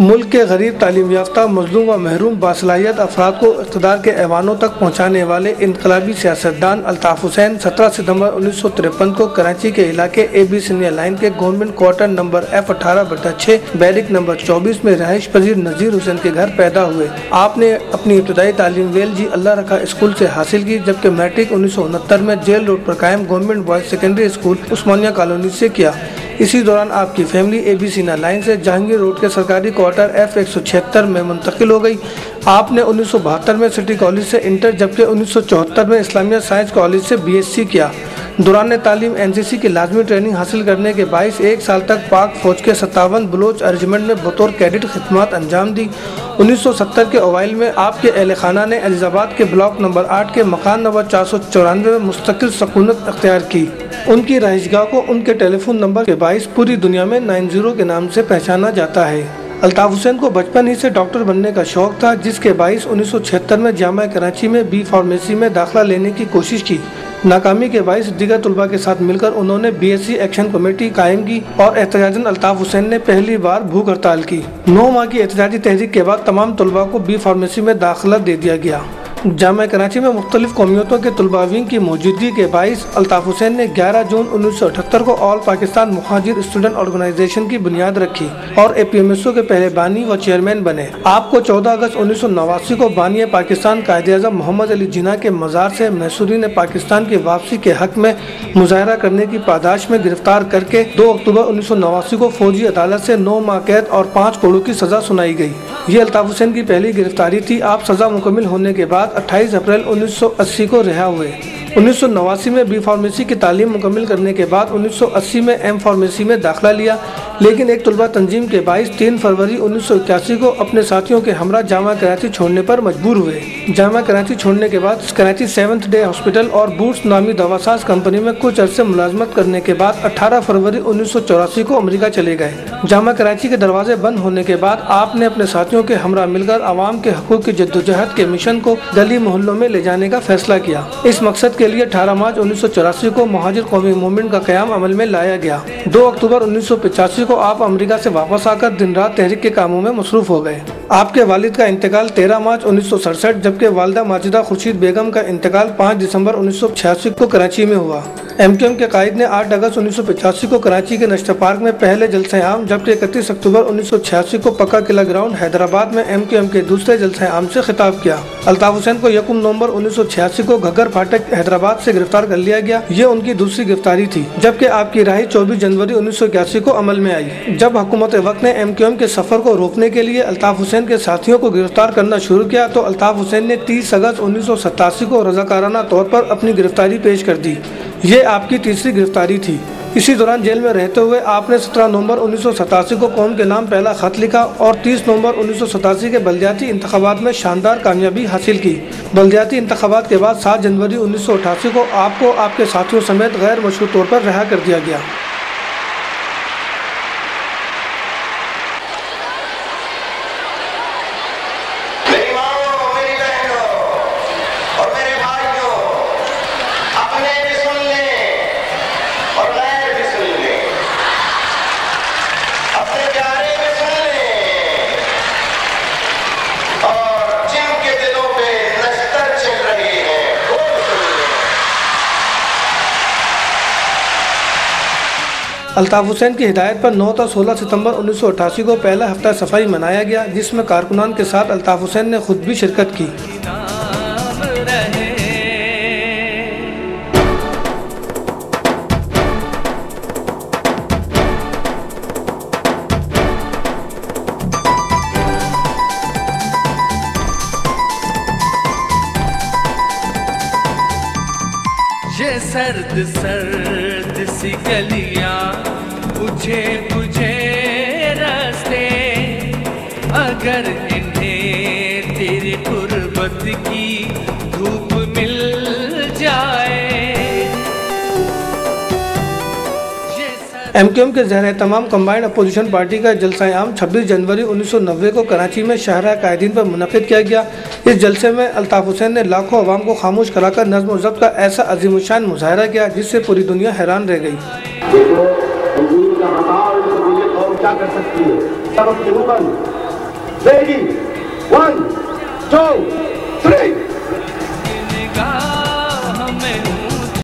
मुल्क के गरीब, तालीम याफ्ता, मजलूम व महरूम बासलाहियत अफराद को इक़्तिदार के ऐवानों तक पहुँचाने वाले इनकलाबी सियासतदान अल्ताफ़ हुसैन 17 सितंबर 1953 को कराची के इलाके AB सीनियर लाइन के government quarter number F18/6 barrack number 24 में रहायश पजीर नज़ीर हुसैन के घर पैदा हुए। आपने अपनी इब्तदाई तालीम वेलजी अल्लाह रखा स्कूल से हासिल की, जबकि मैट्रिक 1969 में जेल रोड पर कायम गवर्नमेंट बॉयज़ सेकेंडरी स्कूल उस्मानिया कॉलोनी से किया। इसी दौरान आपकी फैमिली AB सीनियर लाइन से जहांगीर रोड के सरकारी क्वार्टर F176 में मुंतकिल हो गई। आपने 1972 में सिटी कॉलेज से इंटर, जबकि 1974 में इस्लामिया साइंस कॉलेज से BSc किया। दौरान तालीम NCC की लाजमी ट्रेनिंग हासिल करने के बाइस 1 साल तक पाक फौज के 57 बलोच रेजिमेंट में बतौर कैडेट खिदमत अंजाम दी। 1970 के अवाइल में आपके अहल खाना ने अलीजाबाद के ब्लॉक नंबर 8 के मकान नंबर 494 में मुस्तकिल सकूनत अख्तियार की। उनकी रहायशगाह को उनके टेलीफोन नंबर के बाइस पूरी दुनिया में 90 के नाम से पहचाना जाता है। अल्ताफ़ हुसैन को बचपन ही से डॉक्टर बनने का शौक था, जिसके बाइस 1976 में जामा कराची में B फार्मेसी में दाखिला लेने की कोशिश की। नाकामी के बाइस दीगर तलबा के साथ मिलकर उन्होंने BSc एक्शन कमेटी कायम की और एहतजाजन अल्ताफ़ हुसैन ने पहली बार भूख हड़ताल की। 9 माह की एहतजाजी तहरीक के बाद तमाम तलबा को B फार्मेसी में दाखिला दे दिया गया। जामा कराची में मुख्तलिफ कौमियतों के तलबावीन की मौजूदगी के बाइस अल्ताफ़ हुसैन ने 11 जून 1978 को ऑल पाकिस्तान मुहाजिर स्टूडेंट ऑर्गेनाइजेशन की बुनियाद रखी और APMSO के पहले बानी व चेयरमैन बने। आपको 14 अगस्त 1989 को बानी पाकिस्तान कायदे-ए-आज़म मोहम्मद अली जिन्ना के मज़ार से मैसूरीन पाकिस्तान की वापसी के हक में मुजाहरा करने की पादाश में गिरफ्तार करके 2 अक्टूबर 1989 को फौजी अदालत से 9 माह कैद और 5 करोड़ की सजा सुनाई गई। ये अल्ताफ़ हुसैन की पहली गिरफ्तारी थी। आप सजा मुकम्मिल होने के बाद 28 अप्रैल 1980 को रिहा हुए। 1989 में B फार्मेसी की तालीम मुकम्मिल करने के बाद 1980 में M फार्मेसी में दाखिला लिया, लेकिन एक तलबा तंजीम के बाइस 3 फरवरी 1981 को अपने साथियों के हमरा जामा कराची छोड़ने पर मजबूर हुए। जामा कराची छोड़ने के बाद कराची 7th डे हॉस्पिटल और बूट्स नामी दवासाज कंपनी में कुछ अरसे मुलाजमत करने के बाद 18 फरवरी 1984 को अमेरिका चले गए। जामा कराची के दरवाजे बंद होने के बाद आपने अपने साथियों के हमरा मिलकर आवाम के हकूक़ की जद्दोजहद के मिशन को गली मोहल्लों में ले जाने का फैसला किया। इस मकसद के लिए 18 मार्च 1984 को मुहाजिर कौमी मूवमेंट का क़याम अमल में लाया गया। 2 अक्टूबर 1985 को आप अमेरिका से वापस आकर दिन रात तहरीक के कामों में मसरूफ हो गए। आपके वालिद का इंतकाल 13 मार्च 1967, जबकि वालिदा माजिदा खुर्शीद बेगम का इंतकाल 5 दिसंबर 1986 को कराची में हुआ। MQM के कायद ने 8 अगस्त 1985 को कराची के नश्तर पार्क में पहले जलसे आम, जबकि 31 अक्टूबर 1986 को पक्का किला ग्राउंड हैदराबाद में MQM के दूसरे जलसे आम से खिताब किया। अल्ताफ़ हुसैन को 1 नवंबर 1986 को घग्गर फाटक हैदराबाद से गिरफ्तार कर लिया गया। ये उनकी दूसरी गिरफ्तारी थी, जबकि आपकी रिहाई 24 जनवरी 1981 को अमल में आई। जब हुकूमत वक्त ने MQM के सफर को रोकने के लिए अल्ताफ़ हुसैन के साथियों को गिरफ्तार करना शुरू किया, तो अल्ताफ़ हुसैन ने 30 अगस्त 1987 को रज़ाकाराना तौर पर अपनी गिरफ्तारी पेश कर दी। ये आपकी तीसरी गिरफ्तारी थी। इसी दौरान जेल में रहते हुए आपने 17 नवंबर 1987 को कौम के नाम पहला खत लिखा और 30 नवंबर 1987 के बल्दियाती इंतखाबात में शानदार कामयाबी हासिल की। बल्दियाती इंतखाबात के बाद 7 जनवरी 1988 को आपको आपके साथियों समेत गैर मशरूत तौर पर रिहा कर दिया गया। अल्ताफ़ हुसैन की हिदायत पर 9 था 16 सितंबर 1988 को पहला हफ्ता सफाई मनाया गया, जिसमें कारकुनान के साथ अल्ताफ़ हुसैन ने खुद भी शिरकत की। ये सर्द सर्द सी गलियां, बुझे बुझे रास्ते, अगर इन्हें तेरी गुर्बत की धूप मिल जाए। एमक्यूएम के ज़हर तमाम कंबाइंड अपोजिशन पार्टी का जलसा आम 26 जनवरी 1990 को कराची में शाहरा कायदीन पर मुनक़िद किया गया। इस जलसे में अल्ताफ़ हुसैन ने लाखों अवाम को खामोश कराकर नज़्म और ज़ब्त का ऐसा अज़ीमुशान मुज़ाहरा किया जिससे पूरी दुनिया हैरान रह गई। क्या कर सकती है? सब 1 2